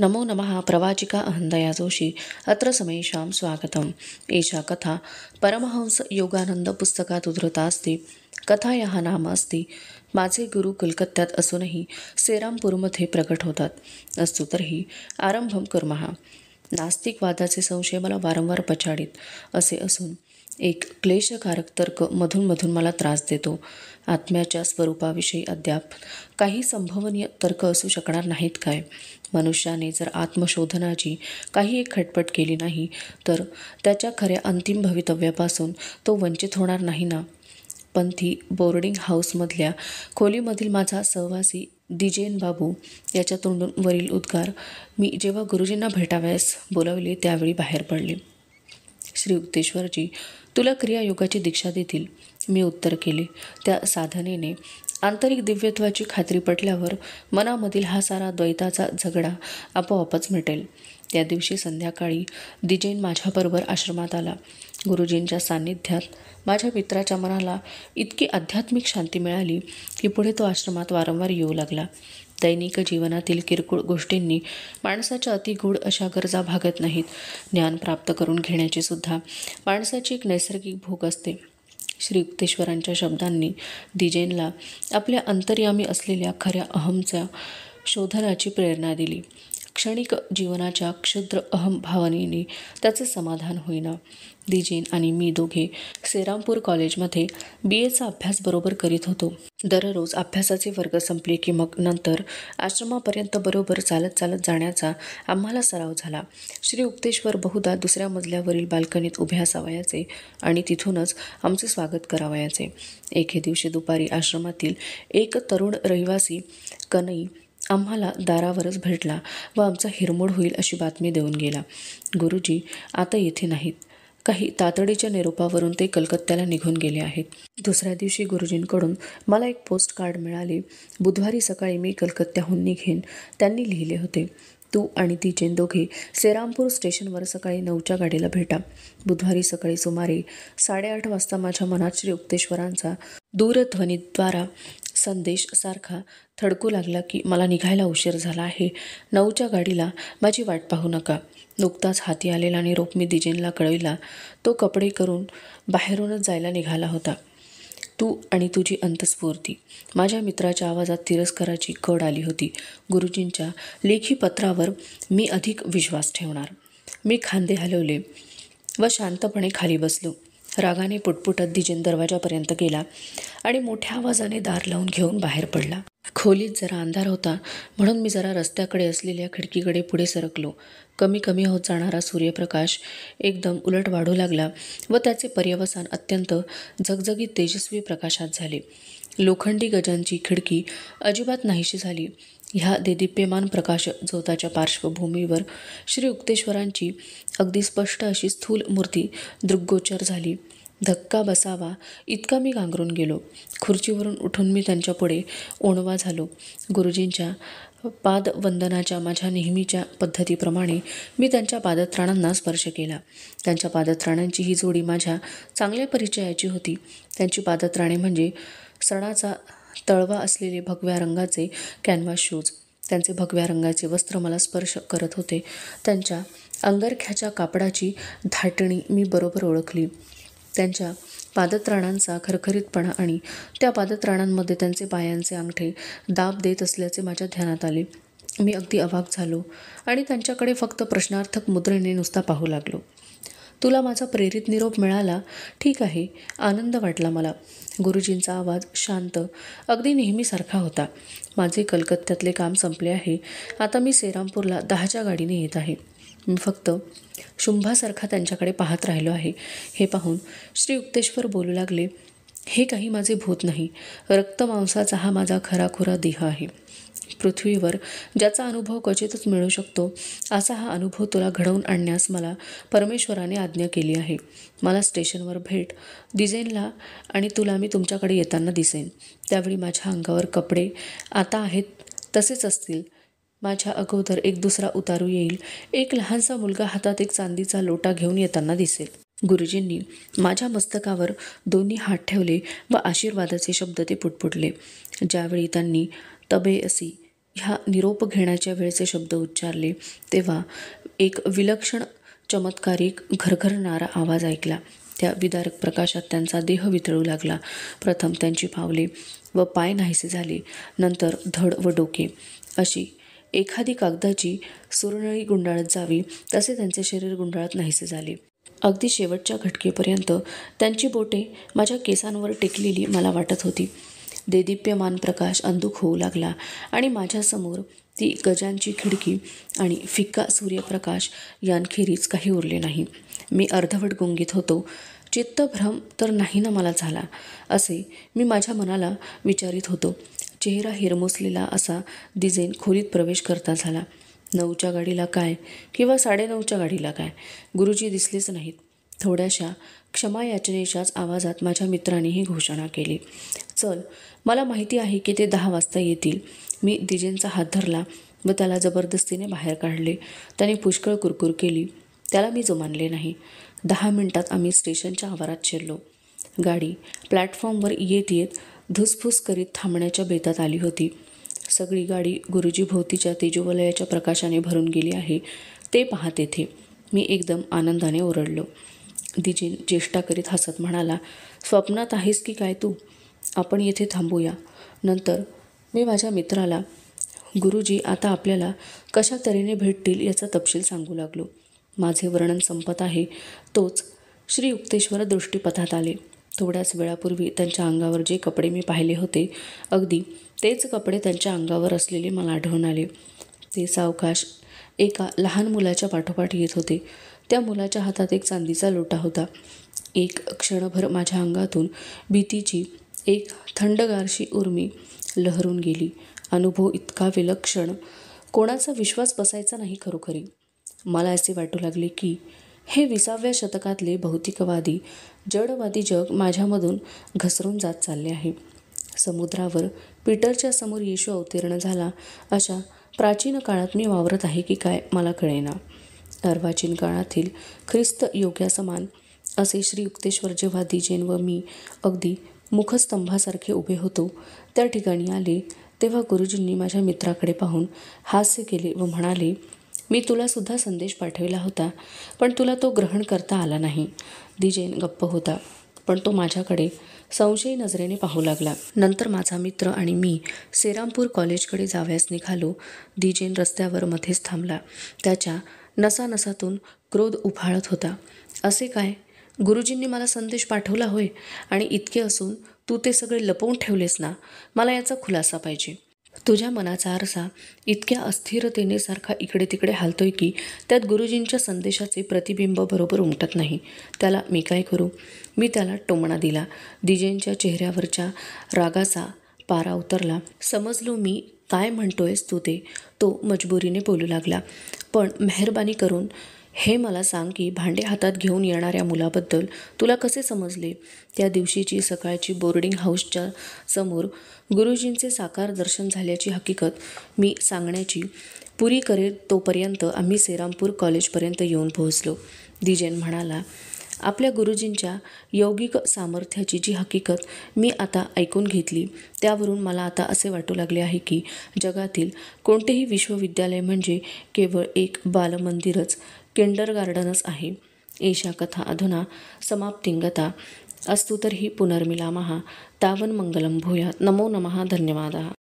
नमो नमः प्रवाचिका अहंदया जोशी अत्र समेषां स्वागतम्। एषा कथा परमहंस योगानंद पुस्तकात उद्धृता अस्ति। कथायाः नाम अस्ति माझे गुरु कलकत्त्यात असूनही सेरामपूरमध्ये प्रकट होतात। अस्तु तर्हि आरंभं कुर्मः। नास्तिकवादाचे संशय मला वारंवार पछाडीत असे असून एक क्लेशकारक तर्क मधून मधून मला त्रास देतो। आत्म्याच्या स्वरूपाविषयी अद्याप काही संभवनीय तर्क असू शकणार नाहीत काय? मनुष्याने जर आत्मशोधनाची काही एक खटपट केली नाही तर त्याच्या खऱ्या अंतिम भवितव्यापासून तो वंचित होणार नाही ना? पंथी बोर्डिंग हाऊसमधल्या खोलीमधील माझा सहवासी दिजेन बाबू याच्या तोंडून वरील उद्गार मी जेव्हा गुरुजींना भेटावयास बोलावले त्यावेळी बाहेर पडले। श्री युक्तेश्वरजी तुला क्रियायोगाची दीक्षा देतील, मी उत्तर केले। त्या साधनेने आंतरिक दिव्यत्वाची खात्री पटल्यावर मनामधील हा सारा द्वैताचा झगडा आपोआपच मिटेल। त्या दिवशी संध्याकाळी दिजेन माझ्याबरोबर आश्रमात आला। गुरुजींच्या सान्निध्यात माझ्या मित्राच्या मनाला इतकी आध्यात्मिक शांती मिळाली की पुढे तो आश्रमात वारंवार येऊ लागला। दैनिक जीवनातील किरकोळ गोष्टींनी माणसाच्या अतिगूढ अशा गरजा भागत नाहीत। ज्ञान प्राप्त करून घेण्याची सुद्धा माणसाची एक नैसर्गिक भूक असते। श्री युक्तेश्वरांच्या शब्दांनी दिजेनला आपल्या अंतर्यामी असलेल्या खऱ्या अहमच्या शोधनाची प्रेरणा दिली। क्षणिक जीवनाच्या क्षुद्र अहम भावनेने त्याचे समाधान होईना। दिजेन आणि मी दोघे सेरामपूर कॉलेजमध्ये BAचा अभ्यास बरोबर करीत होतो। दररोज अभ्यासाचे वर्ग संपले की मग नंतर आश्रमापर्यंत बरोबर चालत चालत जाण्याचा आम्हाला सराव झाला। श्री युक्तेश्वर बहुधा दुसऱ्या मजल्यावरील बाल्कनीत उभे असावयाचे आणि तिथूनच आमचे स्वागत करावयाचे। एके दिवशी दुपारी आश्रमातील एक तरुण रहिवासी कनई आम्हाला दारावरच भेटला व आमचा हिरमोड होईल अशी बातमी देऊन गेला। गुरुजी आता येथे नाहीत। काही तातडीच्या निरोपावरून ते कलकत्त्याला निघून गेले आहेत। दुसऱ्या दिवशी गुरुजींकडून मला एक पोस्ट कार्ड मिळाले। बुधवारी सकाळी मी कलकत्त्याहून निघेन त्यांनी लिहिले होते। तू आणि दिजेन दोघे सेरामपूर स्टेशनवर सकाळी 9च्या गाडीला भेटा। बुधवारी सकाळी सुमारे 8:30 वाजता माझ्या मनात श्री युक्तेश्वरांचा दूरध्वनीद्वारा संदेश सारखा थडकू लागला की मला निघायला उशीर झाला आहे। 9च्या गाडीला माझी वाट पाहू नका। नुकताच हाती आलेला निरोप मी दिजेनला कळविला। तो कपडे करून बाहेरूनच जायला निघाला होता। तू आणि तुझी अंतस्फूर्ती। माझ्या मित्राच्या आवाजात तिरस्काराची कड आली होती। गुरुजींच्या लेखी पत्रावर मी अधिक विश्वास ठेवणार। मी खांदे हलवले व शांतपणे खाली बसलो। रागाने पुटपुटत दिजेन दरवाजापर्यंत गेला आणि मोठ्या आवाजाने दार लावून घेऊन बाहेर पडला। खोलीत जरा अंधार होता म्हणून मी जरा रस्त्याकडे असलेल्या खिडकीकडे पुढे सरकलो। कमी कमी होत जाणारा सूर्यप्रकाश एकदम उलट वाढू लागला व त्याचे पर्यवसान अत्यंत झगझगीत तेजस्वी प्रकाशात झाले। लोखंडी गजांची खिडकी अजिबात नाहीशी झाली। ह्या देदीप्यमान प्रकाश झोताच्या पार्श्वभूमीवर श्री युक्तेश्वरांची अगदी स्पष्ट अशी स्थूल मूर्ती दृग्गोचर झाली। धक्का बसावा इतका मी गांगरून गेलो। खुर्चीवरून उठून मी त्यांच्या पुढे ओणवा झालो। गुरुजींच्या पादवंदनाच्या माझ्या नेहमीच्या पद्धतीप्रमाणे मी त्यांच्या पादत्राणांना स्पर्श केला। त्यांच्या पादत्राणांची ही जोडी माझ्या चांगल्या परिचयाची होती। त्यांची पादत्राणे म्हणजे सणाचा तळवा असलेले भगव्या रंगाचे कॅनव्हास शूज। त्यांचे भगव्या रंगाचे वस्त्र मला स्पर्श करत होते। त्यांच्या अंगरख्याच्या कापडाची धाटणी मी बरोबर ओळखली। त्यांच्या पादत्राणांचा खरखरीतपणा आणि त्या पादत्राणांमध्ये त्यांचे पायांचे अंगठे दाब देत असल्याचे माझ्या ध्यानात आले। मी अगदी अवाक झालो आणि त्यांच्याकडे फक्त प्रश्नार्थक मुद्रेने नुसता पाहू लागलो। तुला माझा प्रेरित निरोप मिळाला? ठीक आहे, आनंद वाटला मला। गुरुजींचा आवाज शांत अगदी नेहमीसारखा होता। माझे कलकत्त्यातले काम संपले आहे। आता मी सेरामपूरला 10च्या गाडीने येत आहे। मी फक्त शुंभासारखा त्यांच्याकडे पाहत राहिलो आहे। हे पाहून श्री युक्तेश्वर बोलू लागले, हे काही माझे भूत नाही, रक्तमांसाचा हा माझा खराखुरा देह आहे। पृथ्वीवर ज्याचा अनुभव क्वचितच मिळू शकतो असा हा अनुभव तुला घडवून आणण्यास मला परमेश्वराने आज्ञा केली आहे। मला स्टेशनवर भेट। दिजेनला आणि तुला मी तुमच्याकडे येताना दिसेन। त्यावेळी माझ्या अंगावर कपडे आता आहेत तसेच असतील। माझ्या अगोदर एक दुसरा उतारू येईल। एक लहानसा मुलगा हातात एक चांदीचा लोटा घेऊन येताना दिसेल। गुरुजींनी माझ्या मस्तकावर दोन्ही हात ठेवले व आशीर्वादाचे शब्द ते पुटपुटले। ज्यावेळी त्यांनी तबे असी ह्या निरोप घेण्याच्या वेळचे शब्द उच्चारले तेव्हा एक विलक्षण चमत्कारिक घरघरणारा आवाज ऐकला. त्या विदारक प्रकाशात त्यांचा देह वितळू लागला. प्रथम त्यांची पावले व पाय नाहीसे झाले, नंतर धड व डोके. अशी एखादी कागदाची सुरनळी गुंडाळत जावी तसे त्यांचे शरीर गुंडाळत नाहीसे झाले. अगदी शेवटच्या घटकेपर्यंत त्यांची बोटे माझ्या केसांवर टेकलेली मला वाटत होती. देदीप्यमान प्रकाश अंधुक होऊ लागला आणि माझ्यासमोर ती गजांची खिडकी आणि फिक्का सूर्यप्रकाश यांखेरीज काही उरले नाही. मी अर्धवट गुंगीत होतो. चित्तभ्रम तर नाही ना मला झाला, असे मी माझ्या मनाला विचारित होतो. चेहरा हिरमुसलेला असा दिजेन खोलीत प्रवेश करता झाला. 9च्या गाडीला काय किंवा 9:30च्या गाडीला काय, गुरुजी दिसलेच नाहीत. थोड्याशा क्षमायाचनेच्याच आवाजात माझ्या मित्राने ही घोषणा केली, चल, मला माहिती आहे की ते 10 वाजता येतील. मी दिजेंचा हात धरला व त्याला जबरदस्तीने बाहेर काढले. त्याने पुष्कळ कुरकुर केली. त्याला मी जुमानले नाही. 10 मिनिटात आम्ही स्टेशनच्या आवारात शिरलो. गाडी प्लॅटफॉर्मवर येत येत धुसफूस करीत थांबण्याच्या बेतात आली होती. सगळी गाडी गुरुजी भोवतीच्या तेजोवलयाच्या प्रकाशाने भरून गेली आहे ते पहा तेथे. मी एकदम आनंदाने ओरडलो. दिजेन चेष्टा करीत हसत म्हणाला, स्वप्नात आहेस की काय तू? आपण येथे थांबूया. नंतर मी माझ्या मित्राला गुरुजी आता आपल्याला कशा तऱ्हेने भेटतील याचा तपशील सांगू लागलो. माझे वर्णन संपत आहे तोच श्री युक्तेश्वर दृष्टीपथात आले. थोड्याच वेळापूर्वी त्यांच्या अंगावर जे कपडे मी पाहिले होते अगदी तेच कपडे त्यांच्या अंगावर असलेले मला आढळून आले. ते सावकाश एका लहान मुलाच्या पाठोपाठ येत होते. त्या मुलाच्या हातात एक चांदीचा लोटा होता. एक क्षणभर माझ्या अंगातून भीतीची एक थंडगारशी उर्मी लहरून गेली. अनुभव इतका विलक्षण, कोणाचा विश्वास बसायचा नाही खरोखरी. मला असे वाटू लागले की हे 20व्या शतकातले भौतिकवादी जडवादी जग माझ्यामधून घसरून जात चालले आहे. समुद्रावर पीटरच्या समोर येशू अवतीर्ण झाला अशा प्राचीन काळात मी वावरत आहे की काय मला कळेना. अर्वाचीन काळातील ख्रिस्त योग्यासमान असे श्री युक्तेश्वर जेव्हा दिजेन व मी अगदी मुखस्तंभासारखे उभे होतो त्या ठिकाणी आले तेव्हा गुरुजींनी माझ्या मित्राकडे पाहून हास्य केले व म्हणाले, मी तुला सुद्धा संदेश पाठविला होता, पण तुला तो ग्रहण करता आला नाही. दिजेन गप्प होता, पण तो माझ्याकडे संशयी नजरेने पाहू लागला. नंतर माझा मित्र आणि मी सेरामपूर कॉलेजकडे जावयास निघालो. दिजेन रस्त्यावर मध्येच थांबला. त्याच्या नसानसातून क्रोध उफाळत होता. असे काय? गुरुजींनी मला संदेश पाठवला होय, आणि इतके असून तू ते सगळे लपवून ठेवलेस ना? मला याचा खुलासा पाहिजे. तुझ्या मनाचा आरसा इतक्या अस्थिरतेने सारखा इकडे तिकडे हालतोय की त्यात गुरुजींच्या संदेशाचे प्रतिबिंब बरोबर उमटत नाही. त्याला मी काय करू? मी त्याला टोमणा दिला. दिजेंच्या चेहऱ्यावरच्या रागाचा पारा उतरला. समजलो मी काय म्हणतोयस तू ते. तो मजबुरीने बोलू लागला, पण मेहरबानी करून हे मला सांग की भांडे हातात घेऊन येणाऱ्या मुलाबद्दल तुला कसे समजले? त्या दिवशीची सकाळची बोर्डिंग हाऊसच्या समोर गुरुजींचे साकार दर्शन झाल्याची हकीकत मी सांगण्याची पुरी करेल तोपर्यंत आम्ही सेरामपूर कॉलेजपर्यंत येऊन पोहोचलो. दिजेन म्हणाला, आपल्या गुरुजींच्या यौगिक सामर्थ्याची जी हकीकत मी आता ऐकून घेतली त्यावरून मला आता असे वाटू लागले आहे की जगातील कोणतेही विश्वविद्यालय म्हणजे केवळ एक बालमंदिरच, किंडरगार्डनच आहे. एषा कथा अधुना समाप्तिंगता अस्तु तर्हि पुनर्मिलामः. तावन् मंगलं भूयात्. नमो नमः. धन्यवादः.